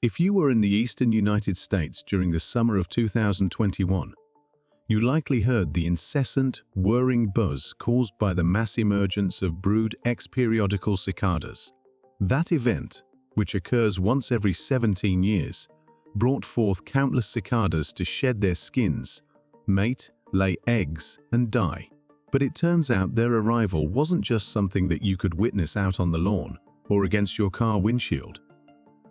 If you were in the eastern United States during the summer of 2021, you likely heard the incessant, whirring buzz caused by the mass emergence of brood X-periodical cicadas. That event, which occurs once every 17 years, brought forth countless cicadas to shed their skins, mate, lay eggs, and die. But it turns out their arrival wasn't just something that you could witness out on the lawn or against your car windshield.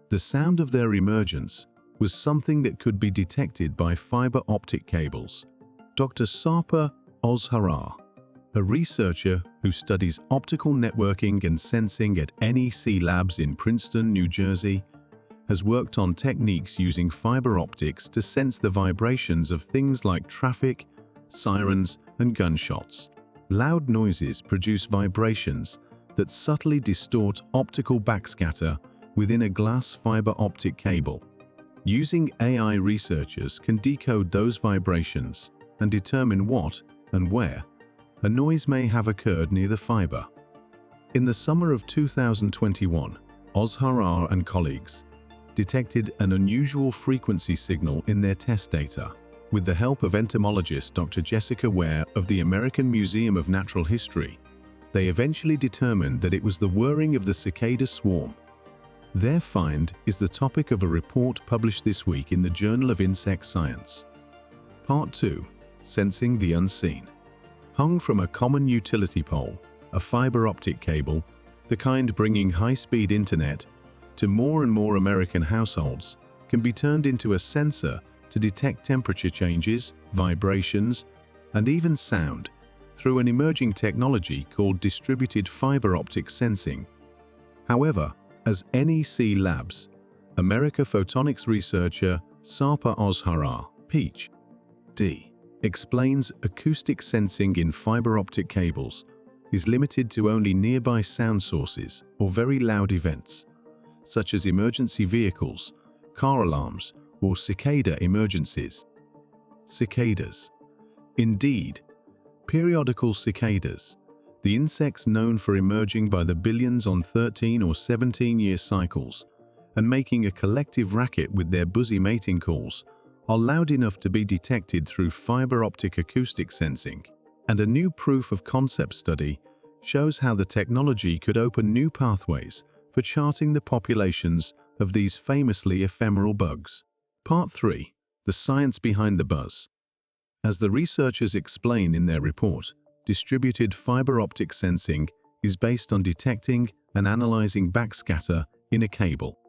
The sound of their emergence was something that could be detected by fiber optic cables. Dr. Sarpa Ozharar, a researcher who studies optical networking and sensing at NEC Labs in Princeton, New Jersey, has worked on techniques using fiber optics to sense the vibrations of things like traffic, sirens, and gunshots. Loud noises produce vibrations that subtly distort optical backscatter within a glass fiber optic cable. Using AI, researchers can decode those vibrations and determine what and where a noise may have occurred near the fiber. In the summer of 2021, Ozharar and colleagues detected an unusual frequency signal in their test data. With the help of entomologist Dr. Jessica Ware of the American Museum of Natural History, they eventually determined that it was the whirring of the cicada swarm. Their find is the topic of a report published this week in the Journal of Insect Science. Part 2. Sensing the Unseen. Hung from a common utility pole, a fiber optic cable, the kind bringing high-speed internet to more and more American households, can be turned into a sensor to detect temperature changes, vibrations, and even sound through an emerging technology called distributed fiber optic sensing. However, as NEC Labs, America photonics researcher Sarpa Ozharar, Ph.D., explains, acoustic sensing in fiber optic cables is limited to only nearby sound sources or very loud events, such as emergency vehicles, car alarms, or cicada emergencies. Cicadas. Indeed, periodical cicadas, the insects known for emerging by the billions on 13 or 17-year cycles and making a collective racket with their buzzy mating calls, are loud enough to be detected through fiber optic acoustic sensing. And a new proof of concept study shows how the technology could open new pathways for charting the populations of these famously ephemeral bugs. Part 3. The science behind the buzz. As the researchers explain in their report, distributed fiber optic sensing is based on detecting and analyzing backscatter in a cable.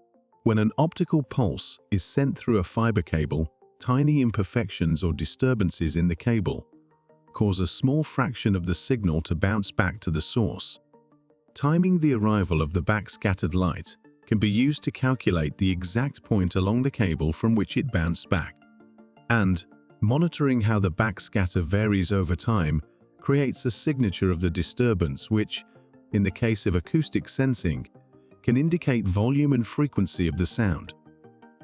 When an optical pulse is sent through a fiber cable, tiny imperfections or disturbances in the cable cause a small fraction of the signal to bounce back to the source. Timing the arrival of the backscattered light can be used to calculate the exact point along the cable from which it bounced back. And monitoring how the backscatter varies over time creates a signature of the disturbance which, in the case of acoustic sensing, can indicate volume and frequency of the sound.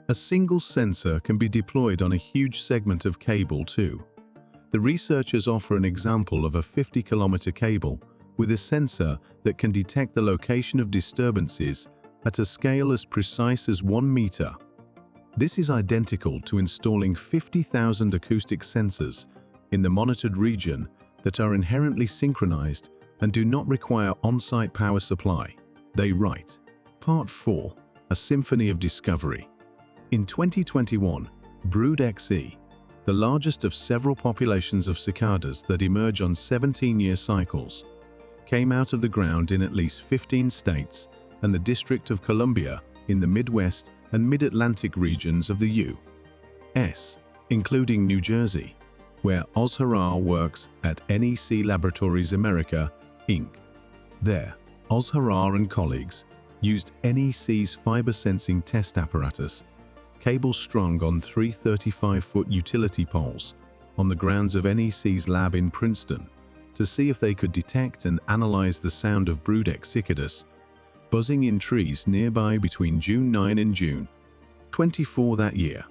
A single sensor can be deployed on a huge segment of cable too. The researchers offer an example of a 50-kilometer cable with a sensor that can detect the location of disturbances at a scale as precise as 1 meter. This is identical to installing 50,000 acoustic sensors in the monitored region that are inherently synchronized and do not require on-site power supply. They write. Part 4. A Symphony of Discovery. In 2021, Brood XE, the largest of several populations of cicadas that emerge on 17-year cycles, came out of the ground in at least 15 states and the District of Columbia in the Midwest and Mid-Atlantic regions of the U.S., including New Jersey, where Ozharar works at NEC Laboratories America, Inc. There, Ozharar and colleagues used NEC's fiber sensing test apparatus, cables strung on 3 35-foot utility poles on the grounds of NEC's lab in Princeton, to see if they could detect and analyze the sound of brood X cicadas buzzing in trees nearby between June 9 and June 24 that year.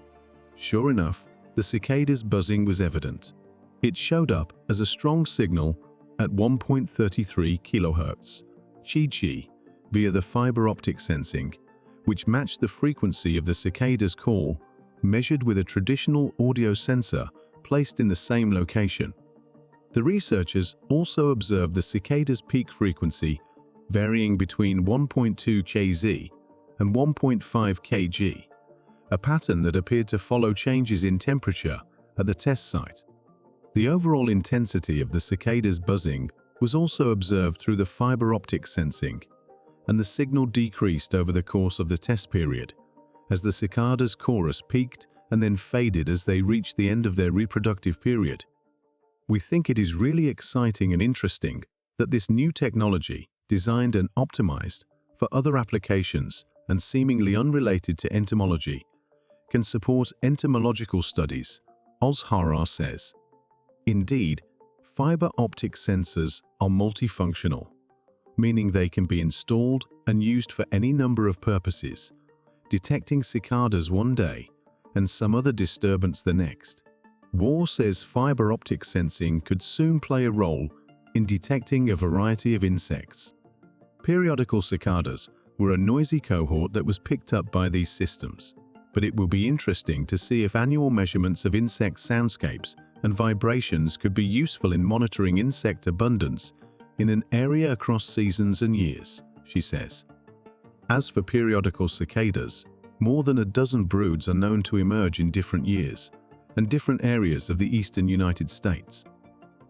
Sure enough, the cicada's buzzing was evident. It showed up as a strong signal at 1.33 kHz, Chi-Chi, via the fiber optic sensing, which matched the frequency of the cicada's call, measured with a traditional audio sensor placed in the same location. The researchers also observed the cicada's peak frequency varying between 1.2 Kz and 1.5 kg, a pattern that appeared to follow changes in temperature at the test site. The overall intensity of the cicada's buzzing was also observed through the fiber optic sensing, and the signal decreased over the course of the test period, as the cicada's chorus peaked and then faded as they reached the end of their reproductive period. We think it is really exciting and interesting that this new technology, designed and optimized for other applications and seemingly unrelated to entomology, can support entomological studies, Ozhara says. Indeed, fiber optic sensors are multifunctional, meaning they can be installed and used for any number of purposes, detecting cicadas one day and some other disturbance the next. War says fiber optic sensing could soon play a role in detecting a variety of insects. Periodical cicadas were a noisy cohort that was picked up by these systems, but it will be interesting to see if annual measurements of insect soundscapes and vibrations could be useful in monitoring insect abundance in an area across seasons and years, she says. As for periodical cicadas, more than a dozen broods are known to emerge in different years and different areas of the eastern United States.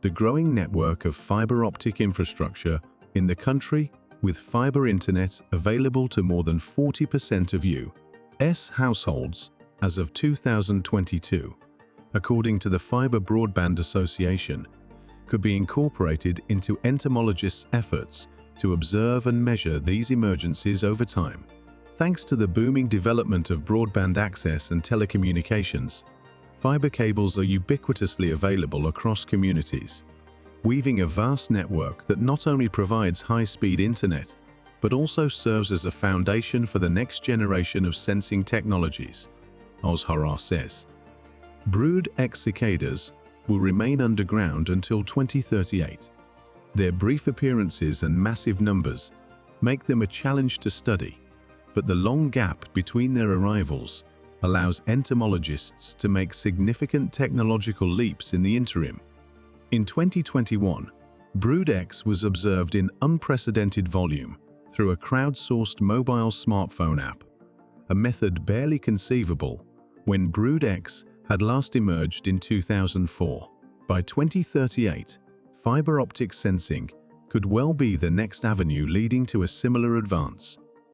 The growing network of fiber optic infrastructure in the country, with fiber internet available to more than 40% of U.S. households as of 2022, according to the Fiber Broadband Association, could be incorporated into entomologists' efforts to observe and measure these emergencies over time. Thanks to the booming development of broadband access and telecommunications, fiber cables are ubiquitously available across communities, weaving a vast network that not only provides high-speed internet, but also serves as a foundation for the next generation of sensing technologies, Ozhara says. Brood X cicadas will remain underground until 2038. Their brief appearances and massive numbers make them a challenge to study, but the long gap between their arrivals allows entomologists to make significant technological leaps in the interim. In 2021, Brood X was observed in unprecedented volume through a crowdsourced mobile smartphone app, a method barely conceivable when Brood X had last emerged in 2004. By 2038, fiber optic sensing could well be the next avenue leading to a similar advance.